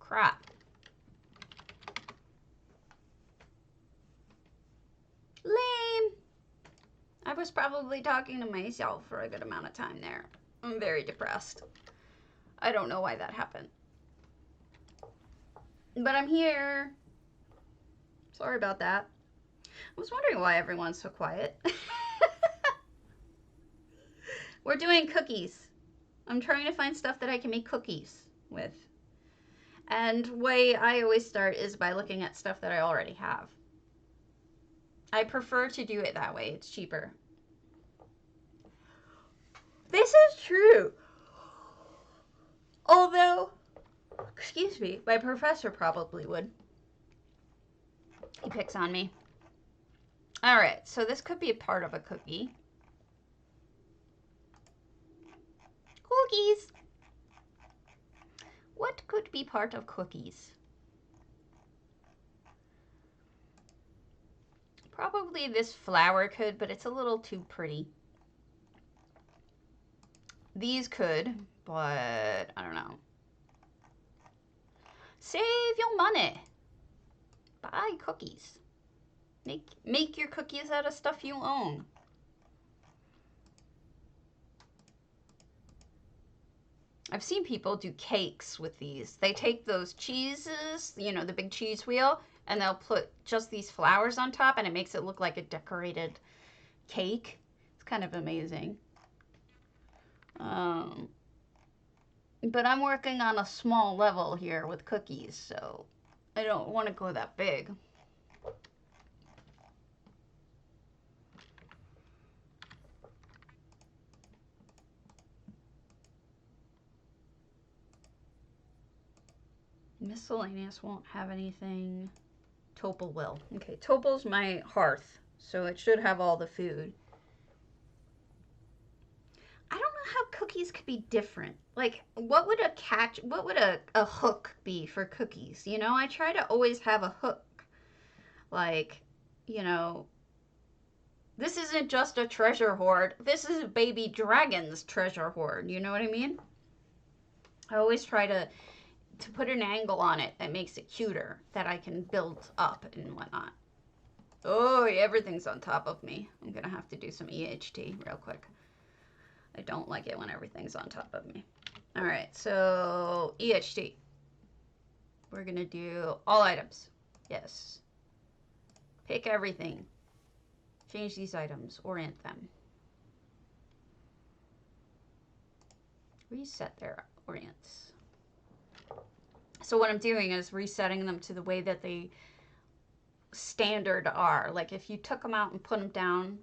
crap. Lame. I was probably talking to myself for a good amount of time there. I'm very depressed. I don't know why that happened. But I'm here. Sorry about that. I was wondering why everyone's so quiet. We're doing cookies. I'm trying to find stuff that I can make cookies with. And the way I always start is by looking at stuff that I already have. I prefer to do it that way. It's cheaper. This is true. Although, excuse me, my professor probably would. He picks on me. All right, so this could be a part of a cookie. Cookies. What could be part of cookies? Probably this flower could, but it's a little too pretty. These could, but I don't know. Save your money. Buy cookies. Make your cookies out of stuff you own. I've seen people do cakes with these. They take those cheeses, you know, the big cheese wheel, and they'll put just these flowers on top, and it makes it look like a decorated cake. It's kind of amazing. But I'm working on a small level here with cookies, so I don't want to go that big. Miscellaneous won't have anything. Topal will. Okay, Topal's my hearth, so it should have all the food. I don't know how cookies could be different. Like, what would a hook be for cookies? You know, I try to always have a hook. Like, you know, this isn't just a treasure hoard. This is a baby dragon's treasure hoard. You know what I mean? I always try to put an angle on it that makes it cuter, that I can build up and whatnot. Oh, everything's on top of me. I'm gonna have to do some EHT real quick. I don't like it when everything's on top of me. All right, so EHT. We're gonna do all items. Yes. Pick everything. Change these items. Orient them. Reset their orients. So what I'm doing is resetting them to the way that they standard are. Like if you took them out and put them down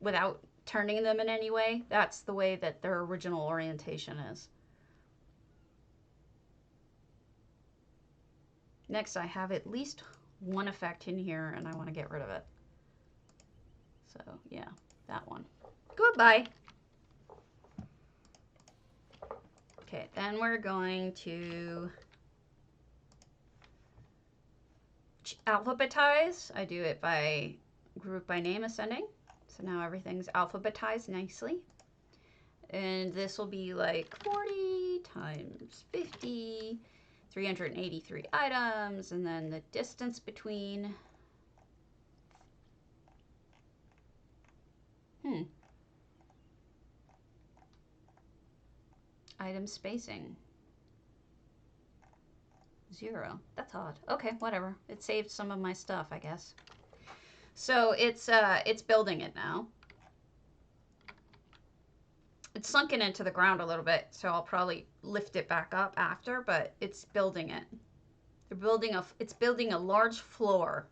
without turning them in any way, that's the way that their original orientation is. Next, I have at least one effect in here and I want to get rid of it. So yeah, that one. Goodbye. Okay, then we're going to alphabetize. I do it by group by name ascending. So now everything's alphabetized nicely. And this will be like 40 times 50, 383 items, and then the distance between. Item spacing. 0. That's odd. Okay, whatever. It saved some of my stuff, I guess. So it's building it now. It's sunken into the ground a little bit, so I'll probably lift it back up after, but it's building it. It's building a large floor.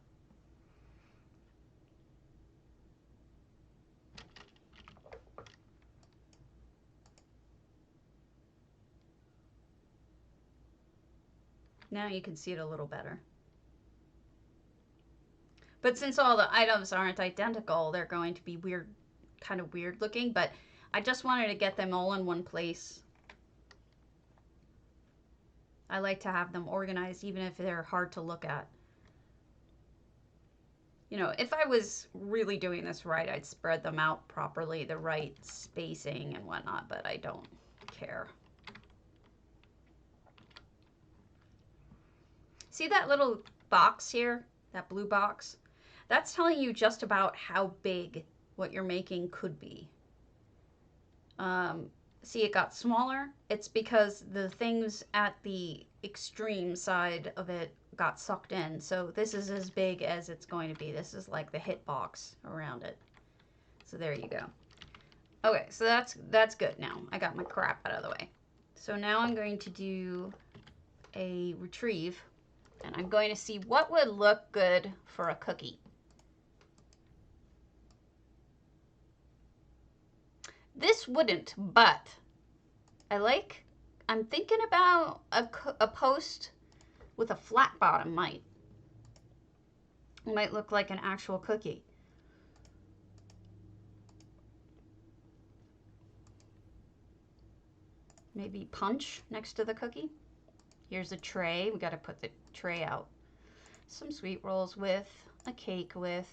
Now you can see it a little better. But since all the items aren't identical, they're going to be weird, kind of weird looking, but I just wanted to get them all in one place. I like to have them organized even if they're hard to look at. You know, if I was really doing this right, I'd spread them out properly, the right spacing and whatnot, but I don't care. See that little box here? That blue box? That's telling you just about how big what you're making could be. See, it got smaller. It's because the things at the extreme side of it got sucked in. So this is as big as it's going to be. This is like the hit box around it. So there you go. Okay, so that's good now. I got my crap out of the way. So now I'm going to do a retrieve, and I'm going to see what would look good for a cookie. This wouldn't, but I'm thinking about a post with a flat bottom might look like an actual cookie. Maybe punch next to the cookie. Here's a tray. We got to put the tray out. Some sweet rolls with, a cake with.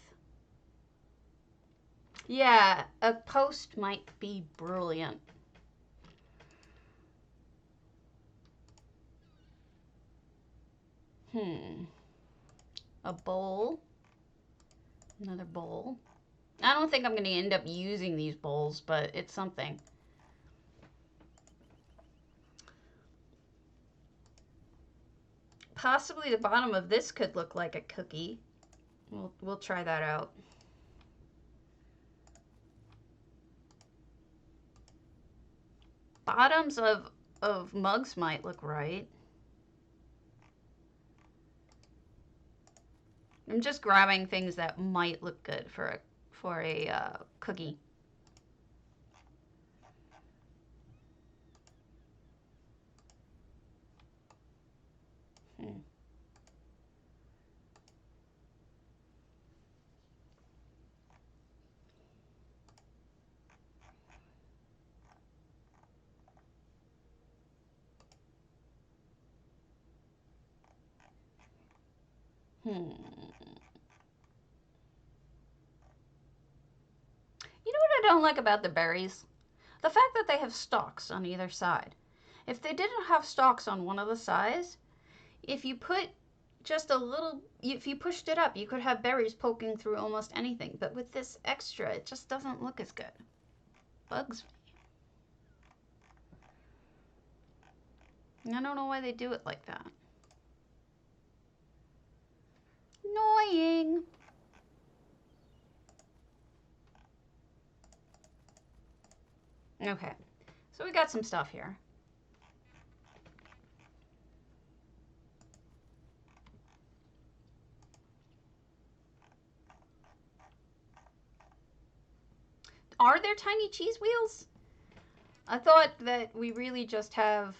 Yeah, a post might be brilliant. A bowl. Another bowl. I don't think I'm going to end up using these bowls, but it's something. Possibly the bottom of this could look like a cookie. We'll try that out. Bottoms of mugs might look right. I'm just grabbing things that might look good for a cookie. You know what I don't like about the berries? The fact that they have stalks on either side. If they didn't have stalks on one of the sides, if you put just a little, if you pushed it up, you could have berries poking through almost anything. But with this extra, it just doesn't look as good. Bugs me. I don't know why they do it like that. Annoying. Okay, so we got some stuff here. Are there tiny cheese wheels? I thought that we really just have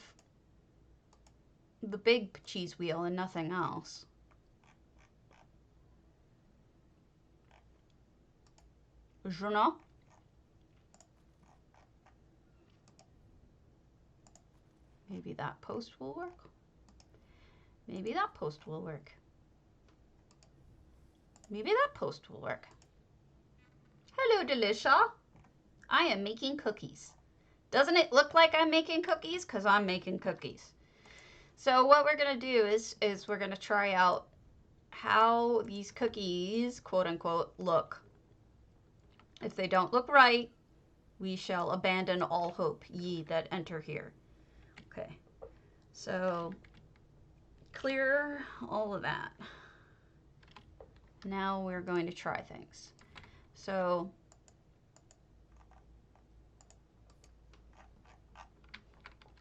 the big cheese wheel and nothing else. Je know. Maybe that post will work. Maybe that post will work. Maybe that post will work. Hello, Delicia. I am making cookies. Doesn't it look like I'm making cookies? Because I'm making cookies. So what we're going to do is we're going to try out how these cookies, quote unquote, look. If they don't look right, we shall abandon all hope, ye that enter here. Okay, so clear all of that. Now we're going to try things. So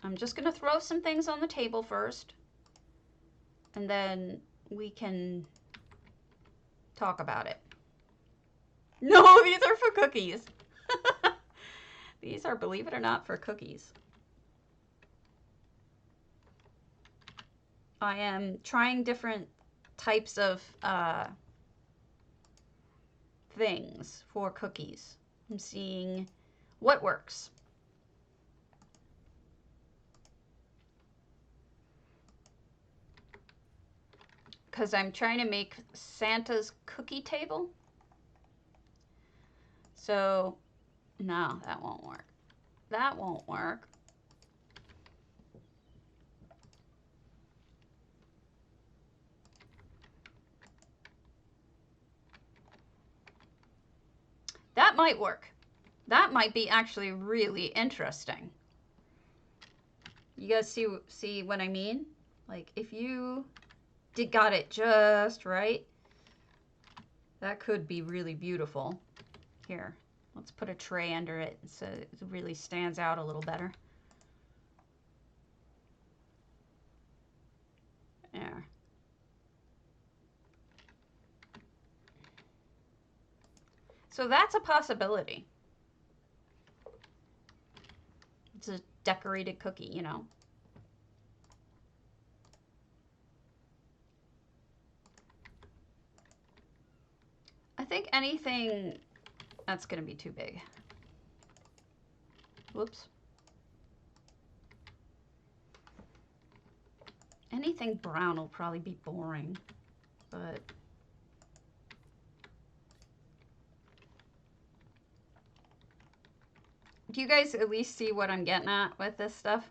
I'm just going to throw some things on the table first, and then we can talk about it. No, these are for cookies. These are, believe it or not, for cookies. I am trying different types of things for cookies. I'm seeing what works. Because I'm trying to make Santa's cookie table. So, no, that won't work. That won't work. might work. That might be actually really interesting. You guys see what I mean? Like if you got it just right, that could be really beautiful. Here, let's put a tray under it so it really stands out a little better. There. So that's a possibility. It's a decorated cookie, you know. I think anything that's going to be too big. Whoops. Anything brown will probably be boring, but do you guys at least see what I'm getting at with this stuff?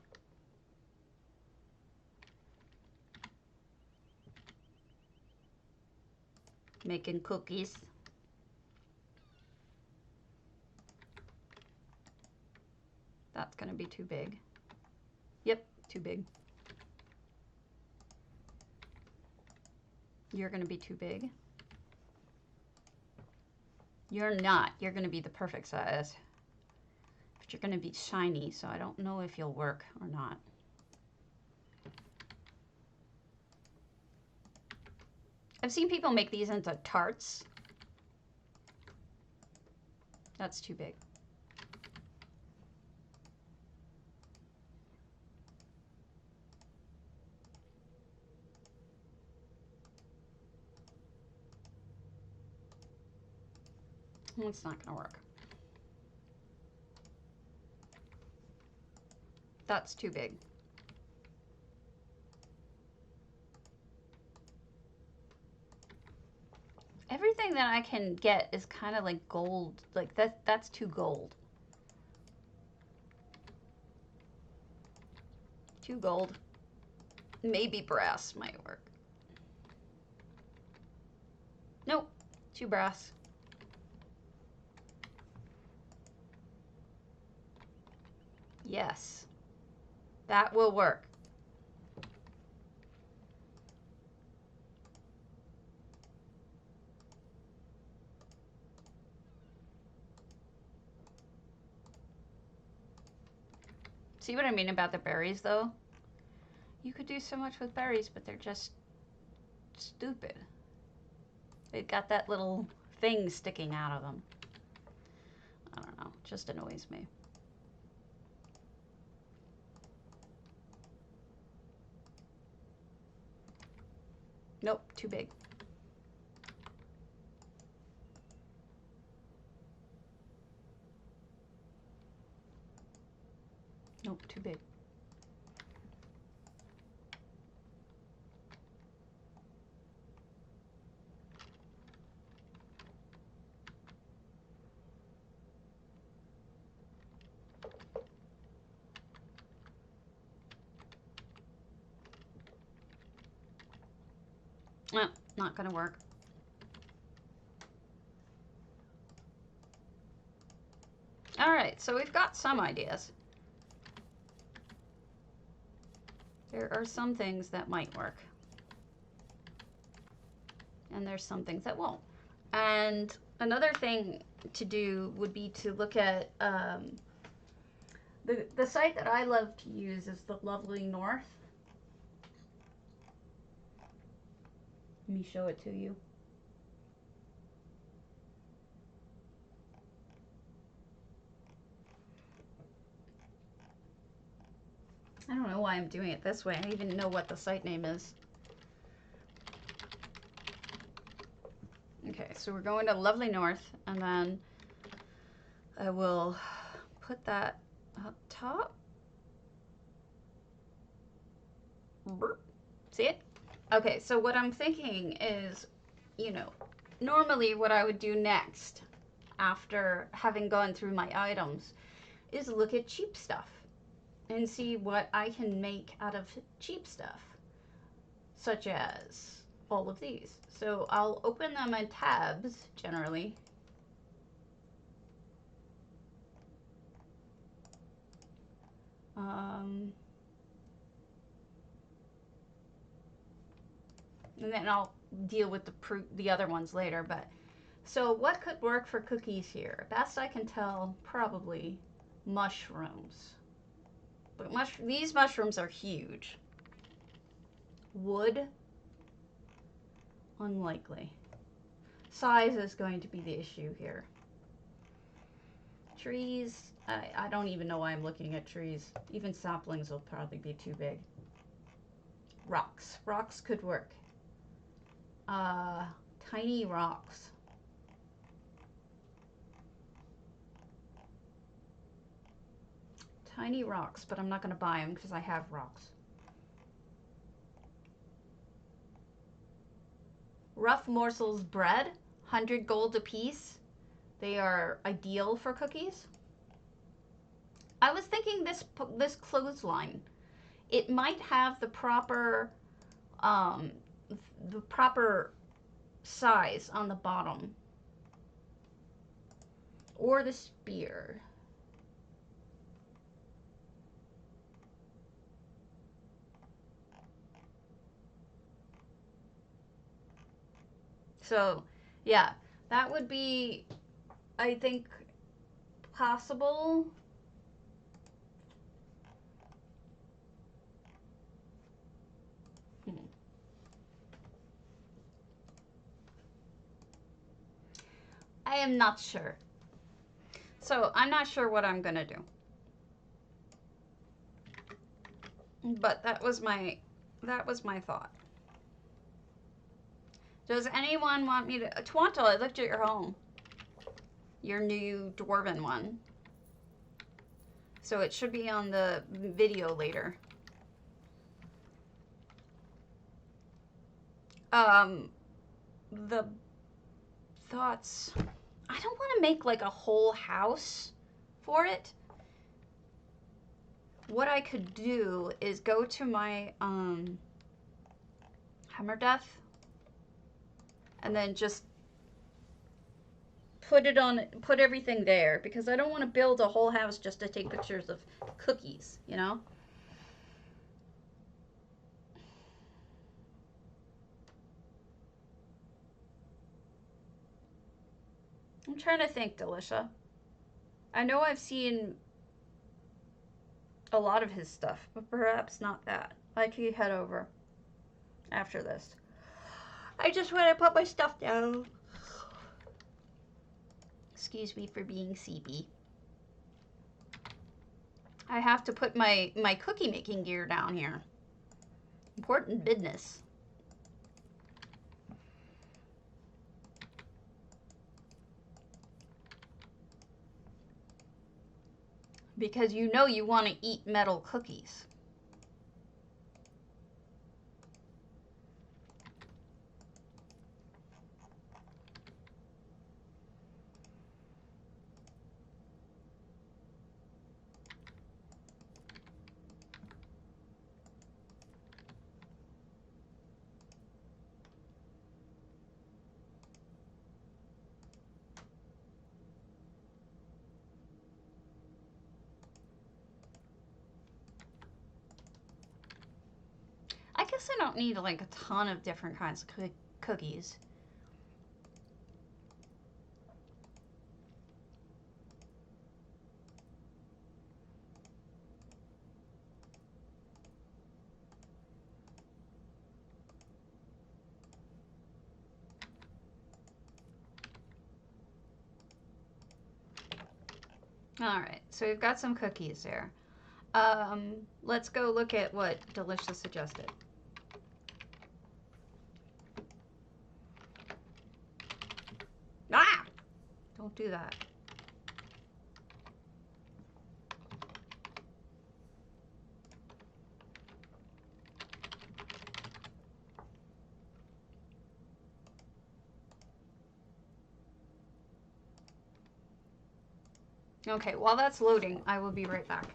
Making cookies. That's going to be too big. Yep, too big. You're going to be too big. You're not. You're going to be the perfect size. But you're going to be shiny, so I don't know if you'll work or not. I've seen people make these into tarts. That's too big. It's not going to work. That's too big. Everything that I can get is kind of like gold. Like that's too gold. Too gold. Maybe brass might work. Nope, too brass. Yes, that will work. See what I mean about the berries, though? You could do so much with berries, but they're just stupid. They've got that little thing sticking out of them. I don't know, it just annoys me. Nope, too big. Nope, too big. Not gonna work. All right, so we've got some ideas. There are some things that might work. And there's some things that won't. And another thing to do would be to look at the site that I love to use is the Lovely North. Let me show it to you. I don't know why I'm doing it this way. I don't even know what the site name is. Okay, so we're going to Lovely North, and then I will put that up top. See it? Okay, so what I'm thinking is, you know, normally what I would do next after having gone through my items is look at cheap stuff and see what I can make out of cheap stuff, such as all of these. So I'll open them in tabs generally. Um, and then I'll deal with the other ones later. But so what could work for cookies here? Best I can tell, probably mushrooms. But these mushrooms are huge. Wood, unlikely. Size is going to be the issue here. Trees, I don't even know why I'm looking at trees. Even saplings will probably be too big. Rocks. Rocks could work. Tiny rocks. Tiny rocks, but I'm not going to buy them because I have rocks. Rough morsels bread, 100 gold a piece. They are ideal for cookies. I was thinking this clothesline, it might have the proper size on the bottom, or the spear. So, yeah, that would be, I think, possible. I am not sure. So, I'm not sure what I'm going to do. But that was my thought. Does anyone want me to... Twanto, I looked at your home. Your new dwarven one. So it should be on the video later. The thoughts... I don't want to make like a whole house for it. What I could do is go to my Hammerdeath and then just put everything there, because I don't want to build a whole house just to take pictures of cookies, you know? I'm trying to think, Delicia. I know I've seen a lot of his stuff, but perhaps not that. I could head over after this. I just want to put my stuff down. Excuse me for being CB. I have to put my cookie making gear down here. Important business. Because you know you want to eat metal cookies. I guess I don't need like a ton of different kinds of cookies. All right, so we've got some cookies there. Let's go look at what Delicia suggested. Ah! Don't do that. Okay, while that's loading, I will be right back.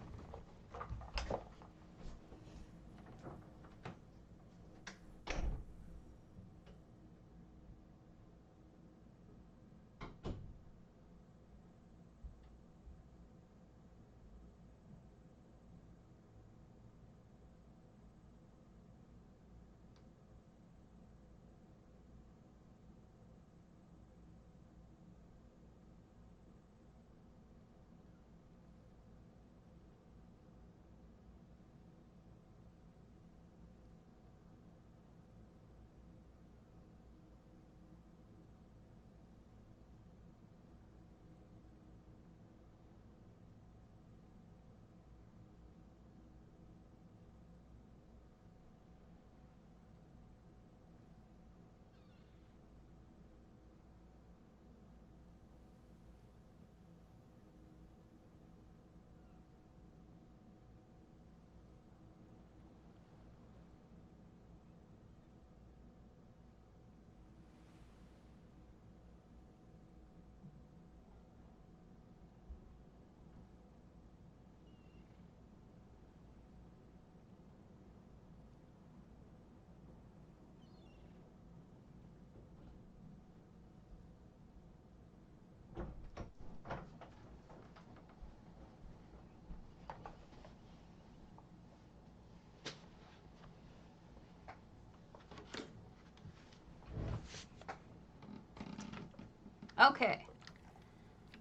Okay.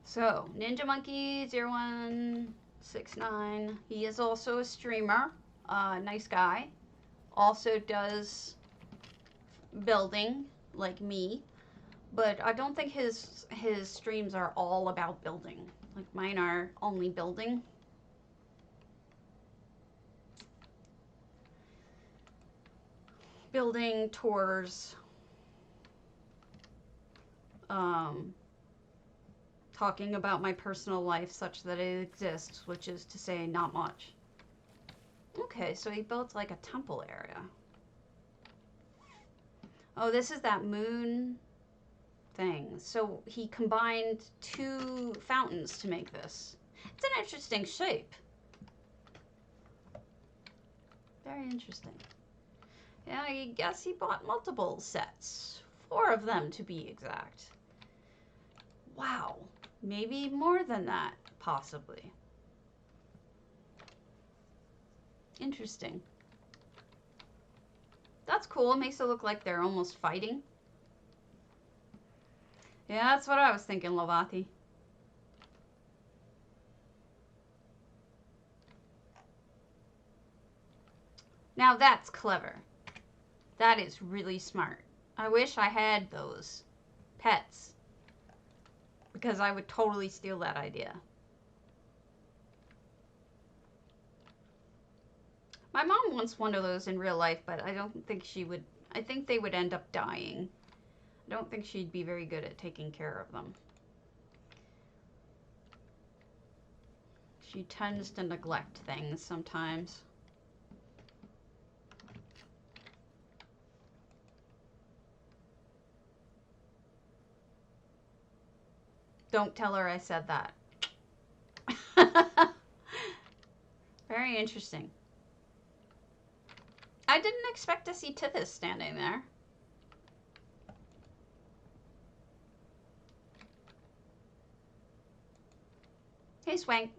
So, Ninja Monkey 0169. He is also a streamer. Nice guy. Also does building like me, but I don't think his streams are all about building. Like mine are only building. Building tours, talking about my personal life such that it exists, which is to say not much. Okay, so he built like a temple area. Oh, this is that moon thing. So he combined two fountains to make this. It's an interesting shape. Very interesting. Yeah, I guess he bought multiple sets. 4 of them to be exact. Wow. Maybe more than that, possibly. Interesting. That's cool. It makes it look like they're almost fighting. Yeah, that's what I was thinking, Lovathi. Now that's clever. That is really smart. I wish I had those pets, because I would totally steal that idea. My mom wants one of those in real life, but I don't think she would. I think they would end up dying. I don't think she'd be very good at taking care of them. She tends to neglect things sometimes. Don't tell her I said that. Very interesting. I didn't expect to see Tithys standing there. Hey, Swank.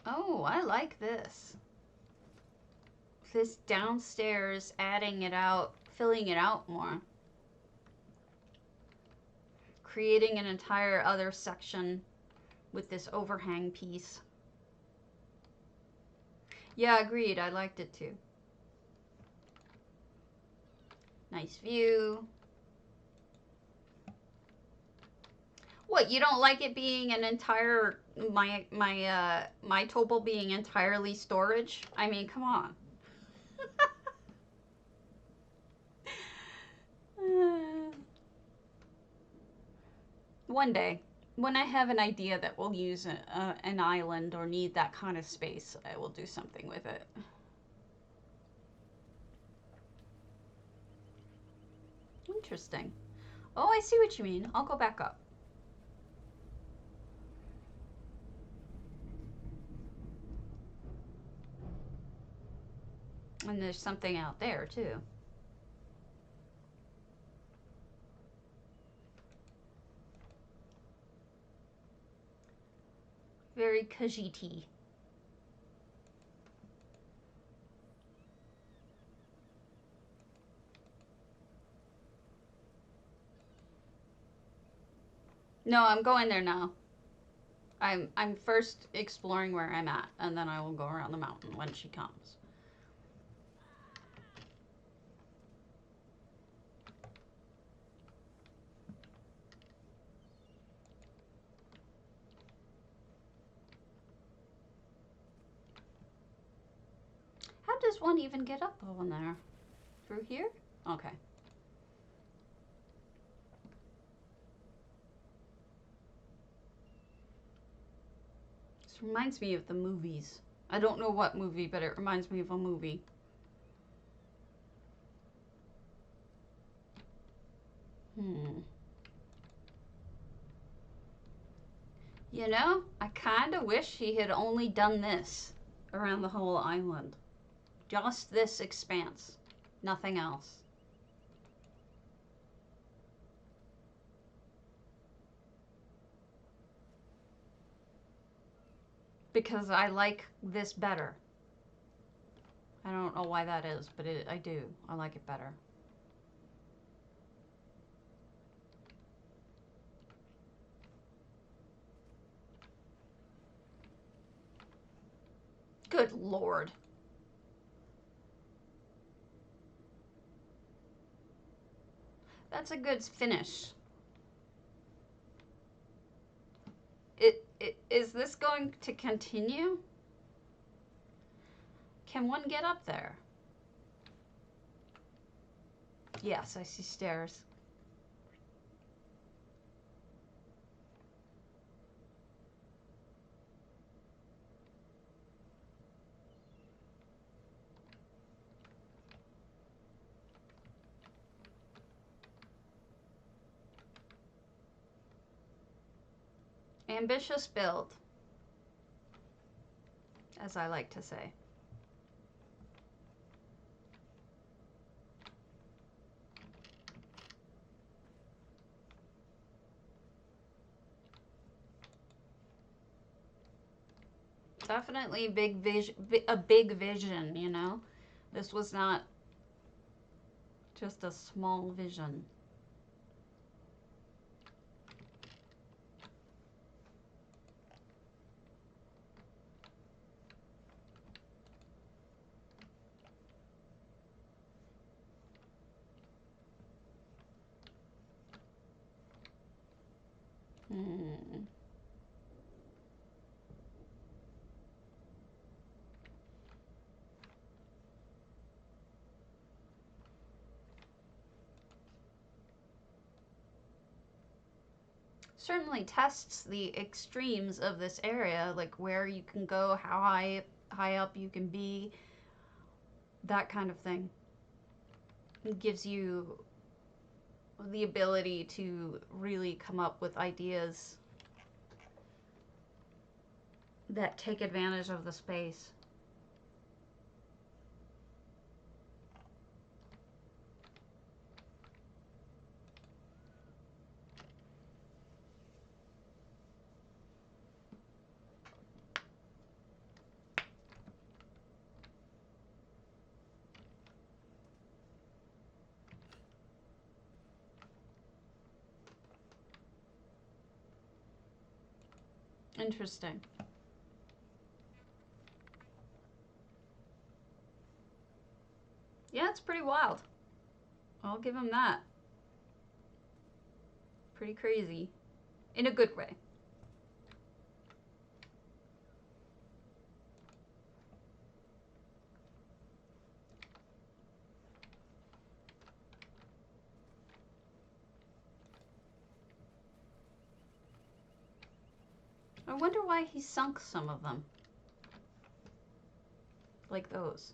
Oh, I like this. This downstairs, adding it out, filling it out more. Creating an entire other section with this overhang piece. Yeah, agreed. I liked it too. Nice view. What, you don't like it being an entire, my Topol being entirely storage? I mean, come on. One day, when I have an idea that we'll use an island or need that kind of space, I will do something with it. Interesting. Oh, I see what you mean. I'll go back up. And there's something out there, too. Very Khajiit-y. No, I'm going there now. I'm first exploring where I'm at, and then I will go around the mountain when she comes. How does one even get up on there? Through here? Okay. This reminds me of the movies. I don't know what movie, but it reminds me of a movie. You know, I kind of wish he had only done this around the whole island. Just this expanse. Nothing else. Because I like this better. I don't know why that is, but I do. I like it better. Good Lord. That's a good finish. Is this going to continue? Can one get up there? Yes, I see stairs. Ambitious build, as I like to say. Definitely big vision, a big vision, you know? This was not just a small vision. Hmm. Certainly tests the extremes of this area, like where you can go, how high up you can be, that kind of thing. It gives you the ability to really come up with ideas that take advantage of the space. Interesting. Yeah, it's pretty wild. I'll give him that. Pretty crazy. In a good way. I wonder why he sunk some of them. Like those.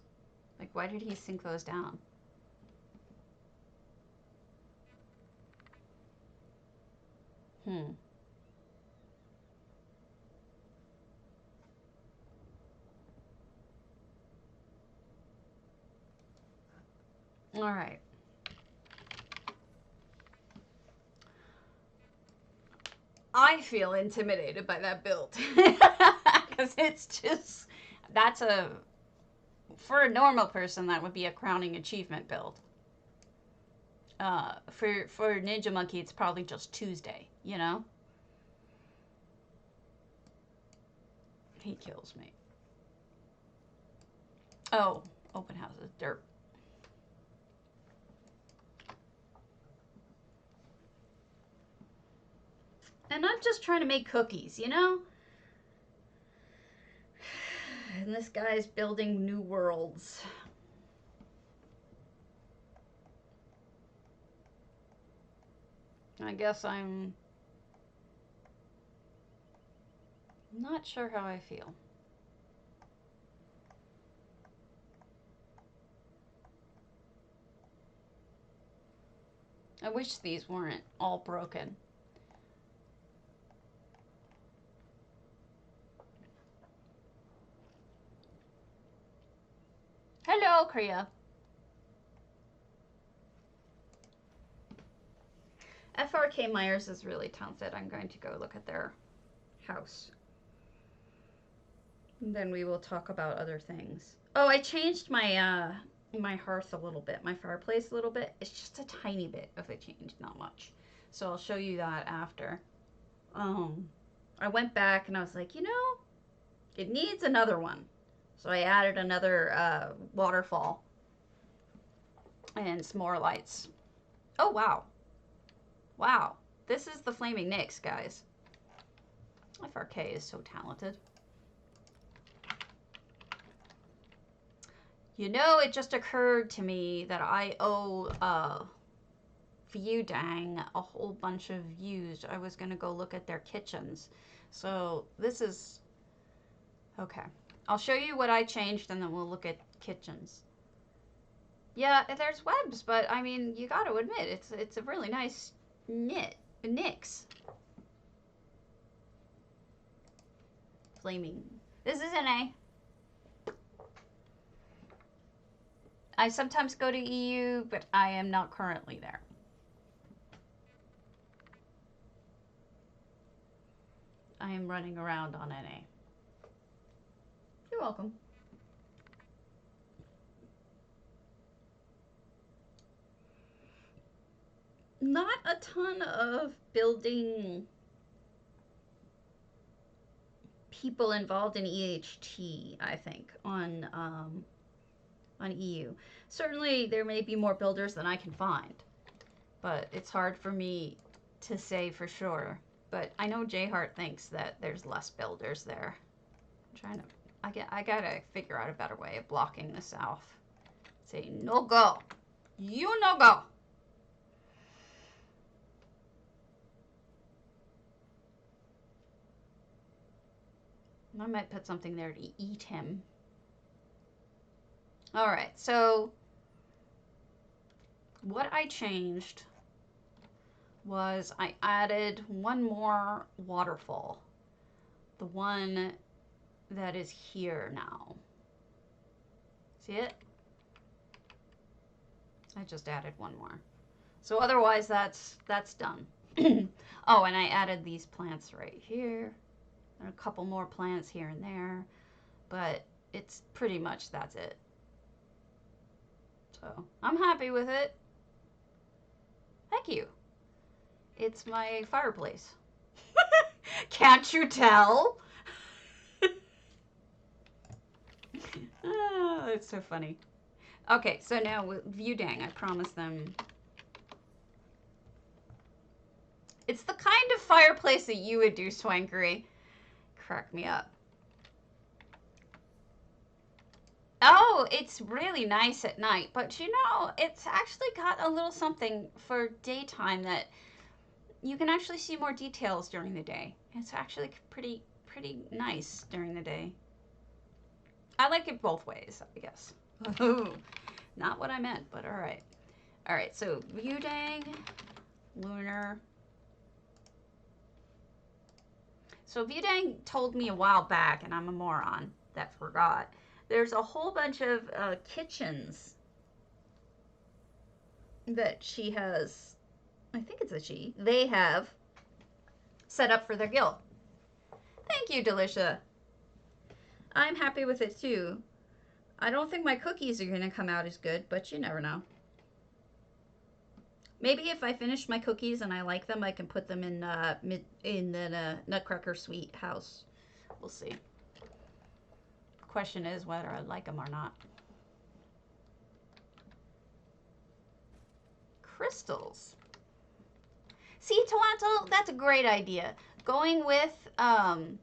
Like, why did he sink those down? Hmm. All right. I feel intimidated by that build. Because it's just, that's a, for a normal person, that would be a crowning achievement build. For Ninja Monkey, it's probably just Tuesday, you know? He kills me. Oh, open houses, dirt. And I'm just trying to make cookies, you know? And this guy's building new worlds. I guess I'm not sure how I feel. I wish these weren't all broken. Hello, Kriya. FRK Myers is really talented. I'm going to go look at their house. And then we will talk about other things. Oh, I changed my hearth a little bit, my fireplace a little bit. It's just a tiny bit of a change, not much. So I'll show you that after. I went back and I was like, you know, it needs another one. So I added another waterfall and some more lights. Oh, wow. Wow. This is the Flaming Nyx, guys. FRK is so talented. You know, it just occurred to me that I owe Viewdang a whole bunch of views. I was going to go look at their kitchens. So this is... Okay. I'll show you what I changed and then we'll look at kitchens. Yeah, there's webs, but I mean, you got to admit, it's a really nice Nyx. Flaming. This is an A. I sometimes go to EU, but I am not currently there. I am running around on NA. You're welcome. Not a ton of building people involved in EHT, I think, on EU. Certainly, there may be more builders than I can find, but it's hard for me to say for sure. But I know Jhart thinks that there's less builders there. I'm trying to, I gotta figure out a better way of blocking this off. Say, no go. You no go. I might put something there to eat him. All right, so what I changed was I added one more waterfall. The one that is here now. See it? I just added one more. So otherwise that's done. Oh, and I added these plants right here. And a couple more plants here and there. But it's pretty much that's it. So I'm happy with it. Thank you. It's my fireplace. Can't you tell? Oh, it's so funny. Okay, so now with Viewdang, I promised them. It's the kind of fireplace that you would do, Swankery. Crack me up. Oh, it's really nice at night, but you know, it's actually got a little something for daytime that you can actually see more details during the day. It's actually pretty nice during the day. I like it both ways, I guess. Not what I meant, but all right. All right, so Viewdang, Lunar. So Viewdang told me a while back, and I'm a moron that forgot. There's a whole bunch of kitchens that she has, I think it's a she, they have set up for their guild. Thank you, Delicia. I'm happy with it too. I don't think my cookies are going to come out as good, but you never know. Maybe if I finish my cookies and I like them, I can put them in the Nutcracker Suite house. We'll see. Question is whether I like them or not. Crystals. See, Toronto, that's a great idea. Going with oh,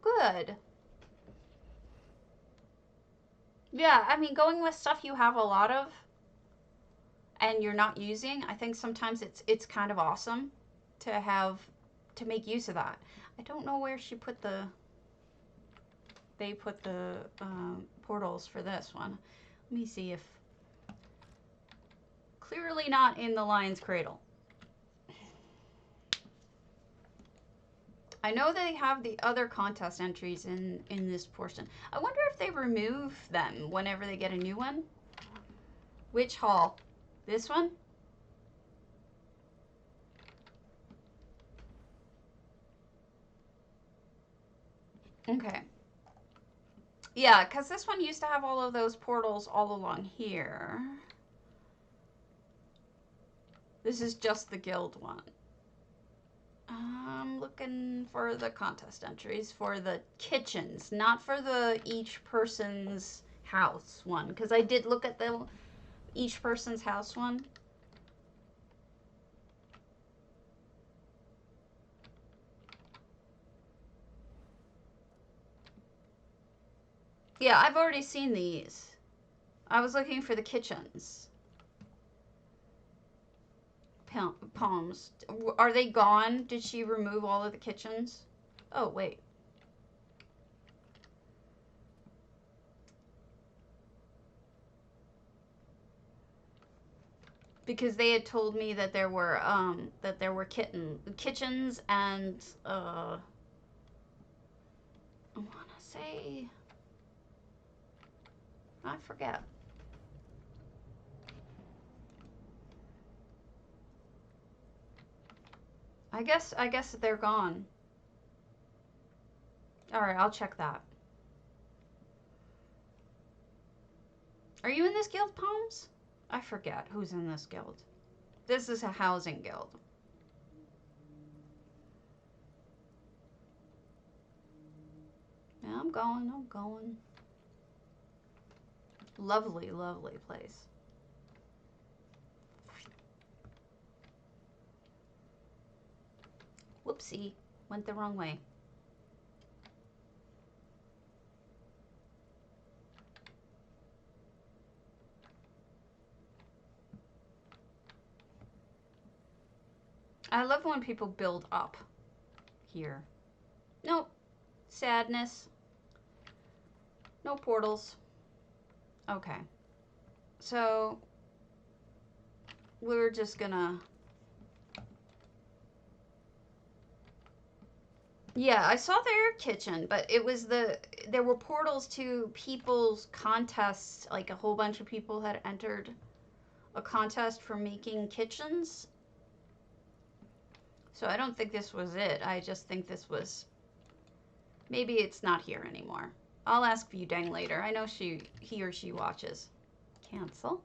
good. Yeah, I mean, going with stuff you have a lot of and you're not using, I think sometimes it's kind of awesome to have to make use of that. I don't know where she put they put the portals for this one. Let me see if clearly not in the Lion's Cradle. I know they have the other contest entries in this portion. I wonder if they remove them whenever they get a new one. Which hall? This one? Okay. Yeah, because this one used to have all of those portals all along here. This is just the guild one. I'm looking for the contest entries for the kitchens, not for the each person's house one, because I did look at the each person's house one. Yeah, I've already seen these. I was looking for the kitchens. Palms. Are they gone? Did she remove all of the kitchens? Oh, wait. Because they had told me that there were kitchens and I want to say, I forget. I guess they're gone. All right, I'll check that. Are you in this guild, Palms? I forget who's in this guild. This is a housing guild. Yeah, I'm going. Lovely, lovely place. Whoopsie, went the wrong way. I love when people build up here. Nope. Sadness. No portals. Okay. So, we're just gonna... Yeah, I saw their kitchen, but it was there were portals to people's contests. Like a whole bunch of people had entered a contest for making kitchens. So I don't think this was it. I just think this was... Maybe it's not here anymore. I'll ask Vudang later. I know he or she watches. Cancel.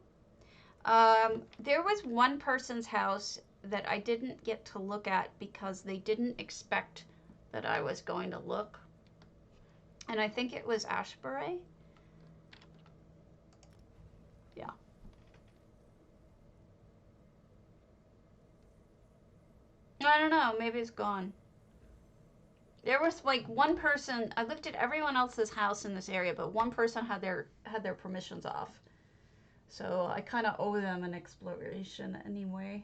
There was one person's house that I didn't get to look at because they didn't expect that I was going to look. And I think it was Ashbury. Yeah. I don't know. Maybe it's gone. There was like one person. I looked at everyone else's house in this area, but one person had their permissions off. So I kind of owe them an exploration anyway.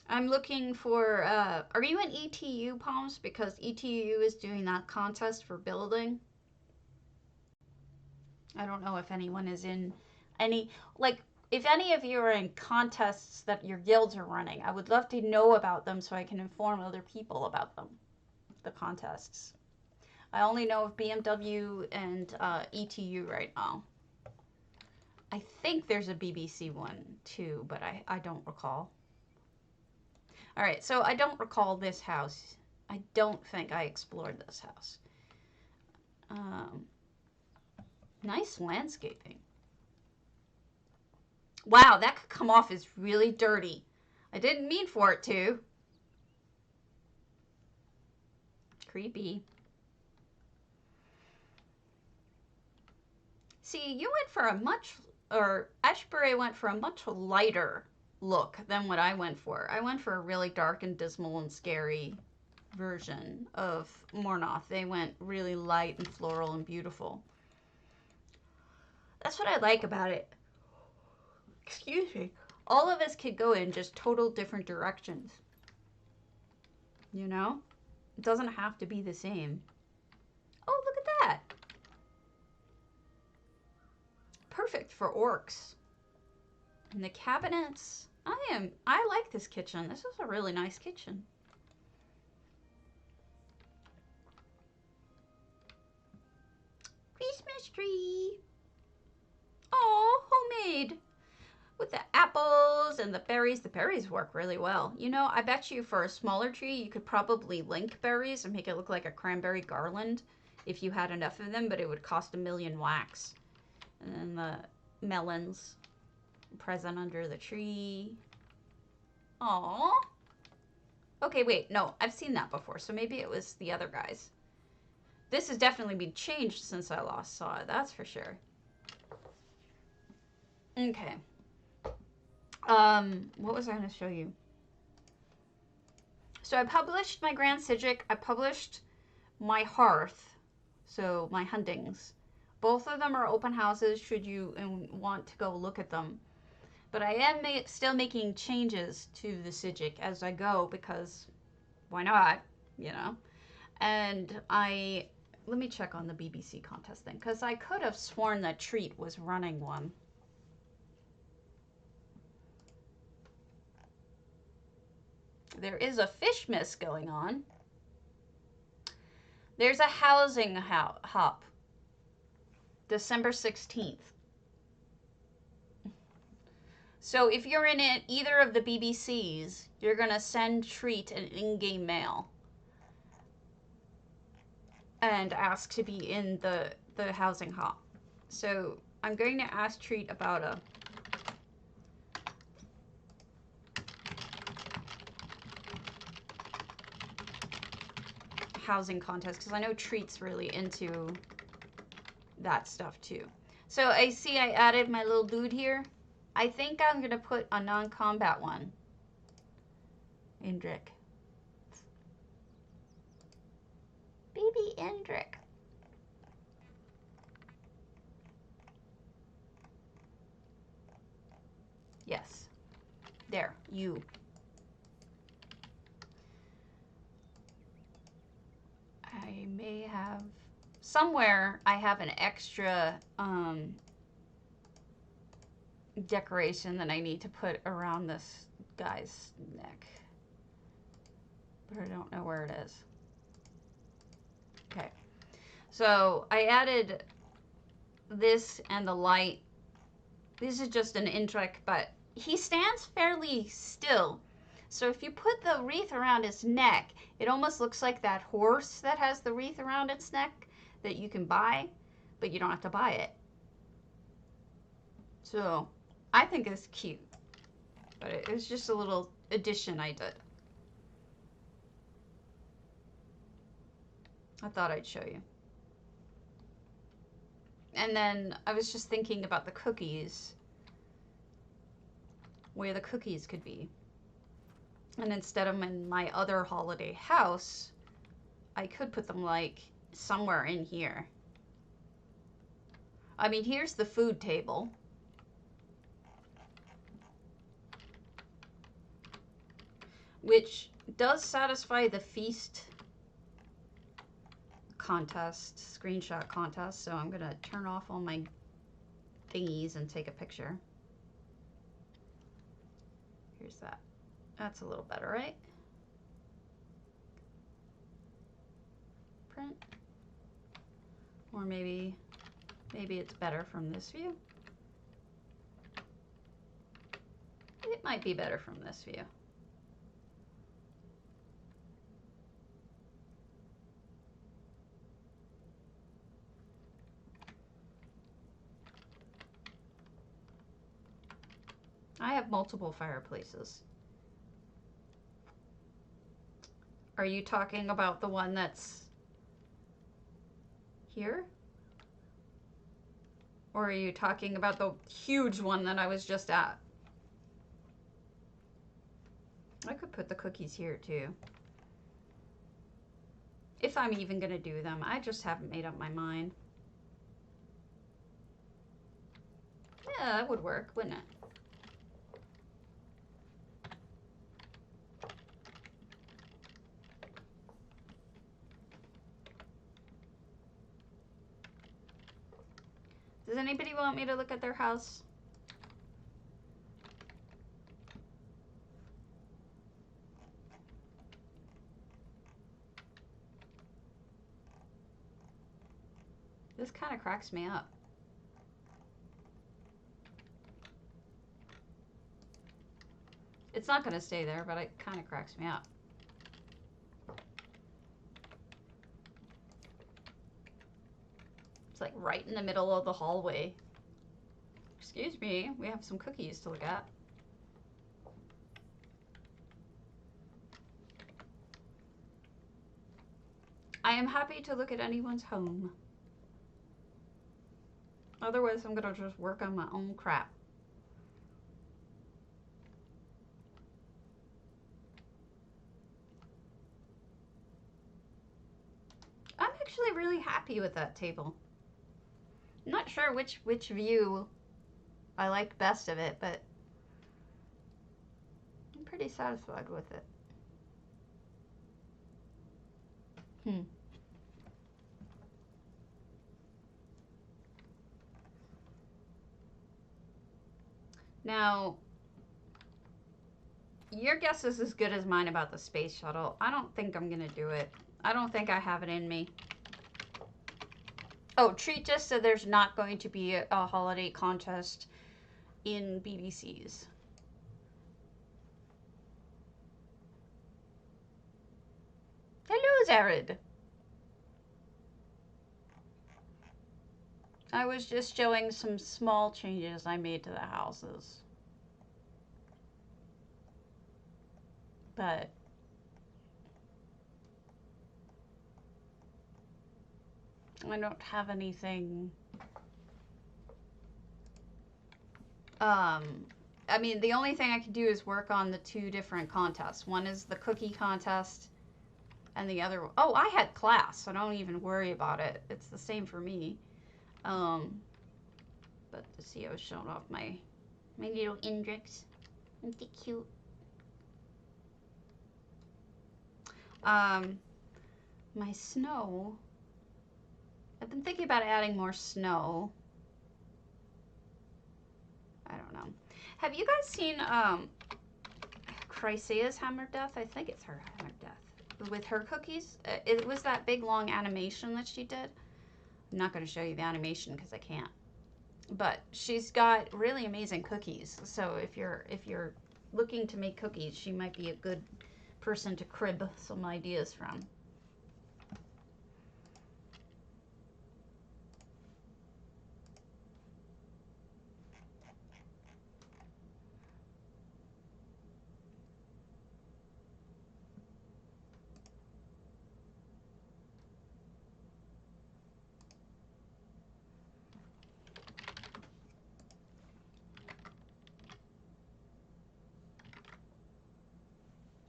I'm looking for, are you in ETU, Palms? Because ETU is doing that contest for building. I don't know if anyone is in any, like, if any of you are in contests that your guilds are running, I would love to know about them so I can inform other people about them, the contests. I only know of BMW and ETU right now. I think there's a BBC one too, but I don't recall. All right, so I don't recall this house. I don't think I explored this house. Nice landscaping. Wow, that could come off as really dirty. I didn't mean for it to. Creepy. See, you went for a much, or Ashbury went for a much lighter look than what I went for. I went for a really dark and dismal and scary version of Mornoth. They went really light and floral and beautiful. That's what I like about it. Excuse me. All of us could go in just total different directions. You know? It doesn't have to be the same. Oh, look at that. Perfect for orcs. And the cabinets. I like this kitchen. This is a really nice kitchen. Christmas tree. Oh, homemade. With the apples and the berries. The berries work really well. You know, I bet you for a smaller tree, you could probably link berries and make it look like a cranberry garland if you had enough of them, but it would cost 1,000,000 wax. And then the melons present under the tree. Aww. Okay, wait, no, I've seen that before, so maybe it was the other guys. This has definitely been changed since I last saw it, that's for sure. Okay. What was I going to show you? So I published my Grand Sigic. I published my Hearth, so my Huntings. Both of them are open houses should you want to go look at them. But I am still making changes to the Sigic as I go because why not, you know? And let me check on the BBC contest thing because I could have sworn that Treat was running one. There is a fish miss going on. There's a housing hop. December 16th. So if you're in either of the BBCs, you're going to send Treat an in-game mail and ask to be in the housing hop. So I'm going to ask Treat about a housing contest because I know Treat's really into that stuff too. So I see I added my little dude here. I think I'm going to put a non-combat one. Indrik. Baby Indrik. Yes. There, you. I may have somewhere I have an extra decoration that I need to put around this guy's neck. But I don't know where it is. Okay. So I added this and the light. This is just an Indrik, but he stands fairly still. So if you put the wreath around his neck, it almost looks like that horse that has the wreath around its neck that you can buy, but you don't have to buy it. So I think it's cute, but it was just a little addition I did. I thought I'd show you. And then I was just thinking about the cookies, where the cookies could be. And instead of in my other holiday house, I could put them like somewhere in here. I mean, here's the food table. Which does satisfy the feast contest, screenshot contest. So I'm gonna turn off all my thingies and take a picture. Here's that. That's a little better, right? Print. Or maybe it's better from this view. It might be better from this view. I have multiple fireplaces. Are you talking about the one that's here? Or are you talking about the huge one that I was just at? I could put the cookies here too. If I'm even gonna do them. I just haven't made up my mind. Yeah, that would work, wouldn't it? Does anybody want me to look at their house? This kind of cracks me up. It's not going to stay there, but it kind of cracks me up. It's like right in the middle of the hallway. Excuse me, we have some cookies to look at. I am happy to look at anyone's home. Otherwise, I'm gonna just work on my own crap. I'm actually really happy with that table. I'm not sure which view I like best of it, but I'm pretty satisfied with it. Hmm. Now, your guess is as good as mine about the space shuttle. I don't think I'm gonna do it. I don't think I have it in me. Oh, Treat just said there's not going to be a holiday contest in BBCs. Hello, Zared. I was just showing some small changes I made to the houses. But I don't have anything. I mean, the only thing I can do is work on the two different contests. One is the cookie contest, and the other. Oh, I had class, so don't even worry about it. It's the same for me. But to see, I was showing off my little Indrix. Aren't they cute? My snow. I've been thinking about adding more snow. I don't know. Have you guys seen Chrysea's Hammer Death? I think it's her Hammer Death. With her cookies? It was that big long animation that she did. I'm not going to show you the animation because I can't. But she's got really amazing cookies. So if you're looking to make cookies, she might be a good person to crib some ideas from.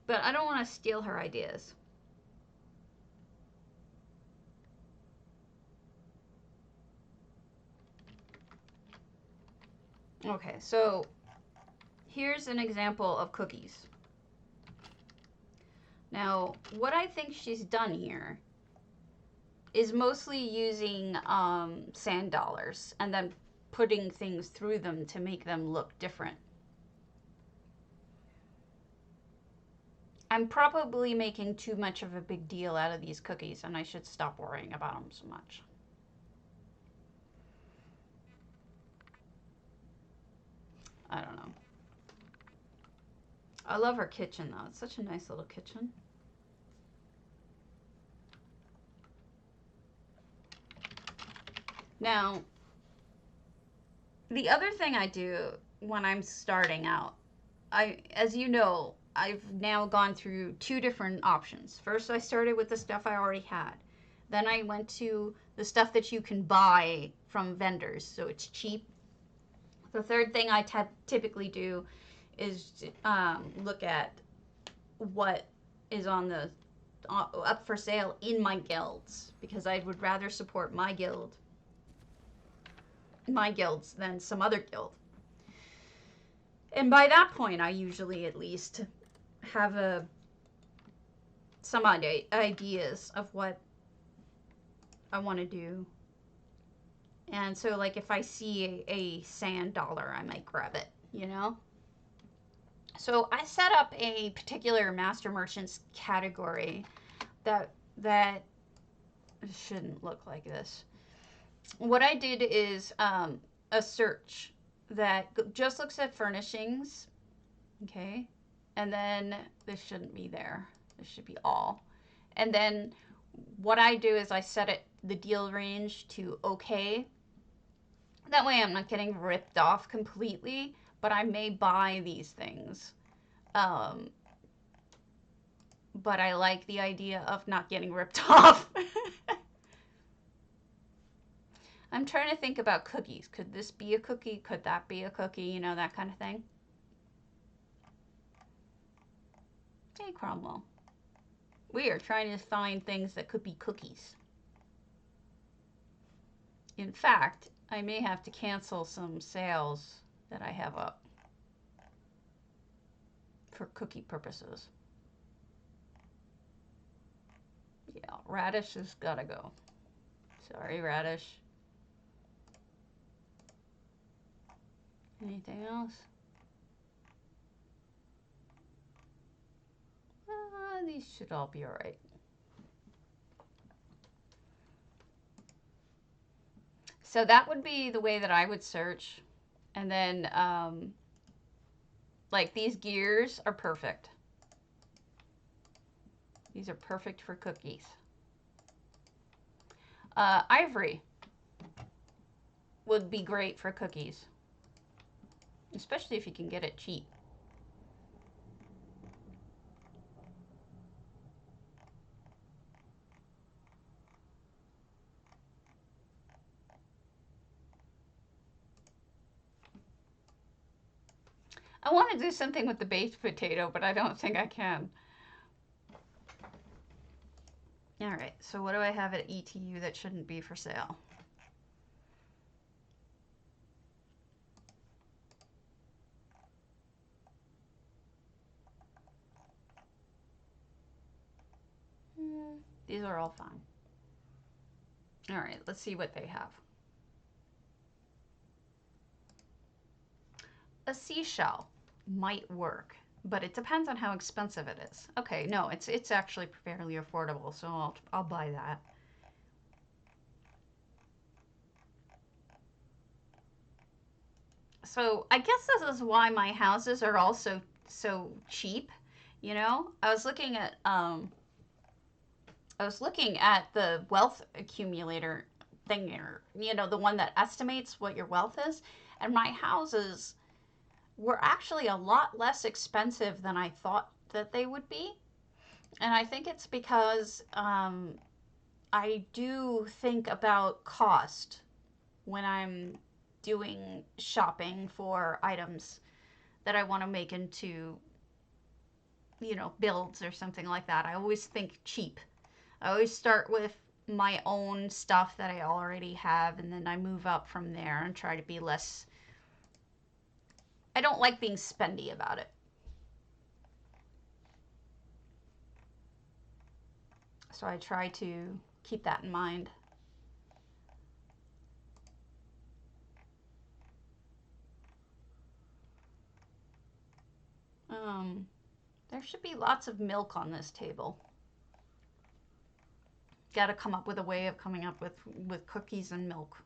But I don't want to steal her ideas. Okay, so here's an example of cookies. Now, what I think she's done here is mostly using sand dollars and then putting things through them to make them look different. I'm probably making too much of a big deal out of these cookies, and I should stop worrying about them so much. I don't know. I love her kitchen, though. It's such a nice little kitchen. Now, the other thing I do when I'm starting out, as you know, I've now gone through two different options. First, I started with the stuff I already had. Then I went to the stuff that you can buy from vendors, so it's cheap. The third thing I typically do is look at what is on the up for sale in my guilds, because I would rather support my guilds than some other guild. And by that point, I usually at least have some ideas of what I want to do. And so, like, if I see a sand dollar, I might grab it, you know? So I set up a particular Master Merchants category that shouldn't look like this. What I did is a search that just looks at furnishings, okay? And then this shouldn't be there. This should be all. And then what I do is I set the deal range to okay. That way I'm not getting ripped off completely, but I may buy these things. but I like the idea of not getting ripped off. I'm trying to think about cookies. Could this be a cookie? Could that be a cookie? You know, that kind of thing. Hey, Cromwell. We are trying to find things that could be cookies. In fact, I may have to cancel some sales that I have up for cookie purposes. Yeah, radish has gotta go. Sorry, radish. Anything else? These should all be alright. So that would be the way that I would search. And then, like, these gears are perfect. These are perfect for cookies. Ivory would be great for cookies, especially if you can get it cheap. I want to do something with the baked potato, but I don't think I can. All right, so what do I have at ETU that shouldn't be for sale? These are all fine. All right, let's see what they have. A seashell might work, but it depends on how expensive it is. Okay, no, it's actually fairly affordable, so I'll buy that. So I guess this is why my houses are also so cheap. You know, I was looking at the wealth accumulator thing here. You know, the one that estimates what your wealth is, and my houses were actually a lot less expensive than I thought that they would be. And I think it's because I do think about cost when I'm doing shopping for items that I want to make into, you know, builds or something like that. I always think cheap. I always start with my own stuff that I already have, and then I move up from there and try to be less. I don't like being spendy about it. So I try to keep that in mind. There should be lots of milk on this table. Got to come up with a way of coming up with cookies and milk.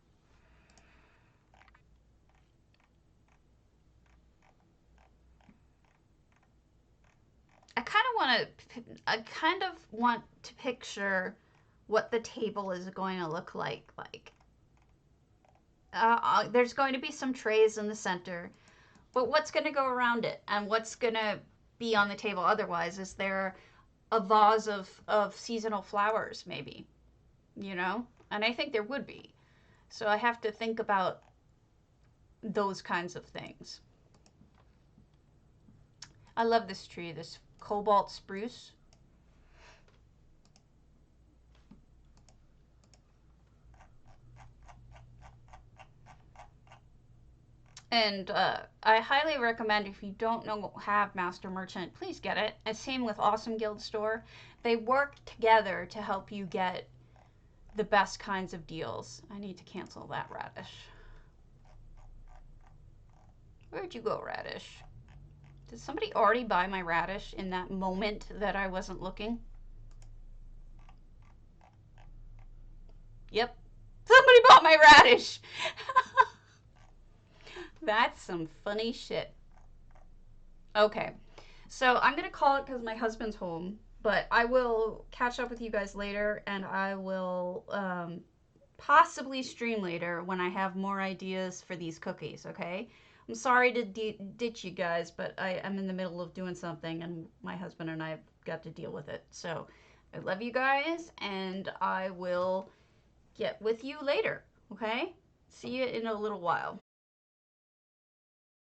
I kind of want to picture what the table is going to look like. There's going to be some trays in the center, but what's going to go around it, and what's going to be on the table otherwise? Is there a vase of seasonal flowers, maybe? You know, and I think there would be. So I have to think about those kinds of things. I love this tree, this cobalt spruce. And I highly recommend, if you don't know have Master Merchant, please get it. And same with Awesome Guild Store. They work together to help you get the best kinds of deals. I need to cancel that radish. Where'd you go, radish? Did somebody already buy my radish in that moment that I wasn't looking? Yep. Somebody bought my radish. That's some funny shit. Okay. So I'm going to call it because my husband's home. But I will catch up with you guys later, and I will possibly stream later when I have more ideas for these cookies, okay? I'm sorry to ditch you guys, but I'm in the middle of doing something, and my husband and I have got to deal with it. So I love you guys, and I will get with you later. Okay? See you in a little while.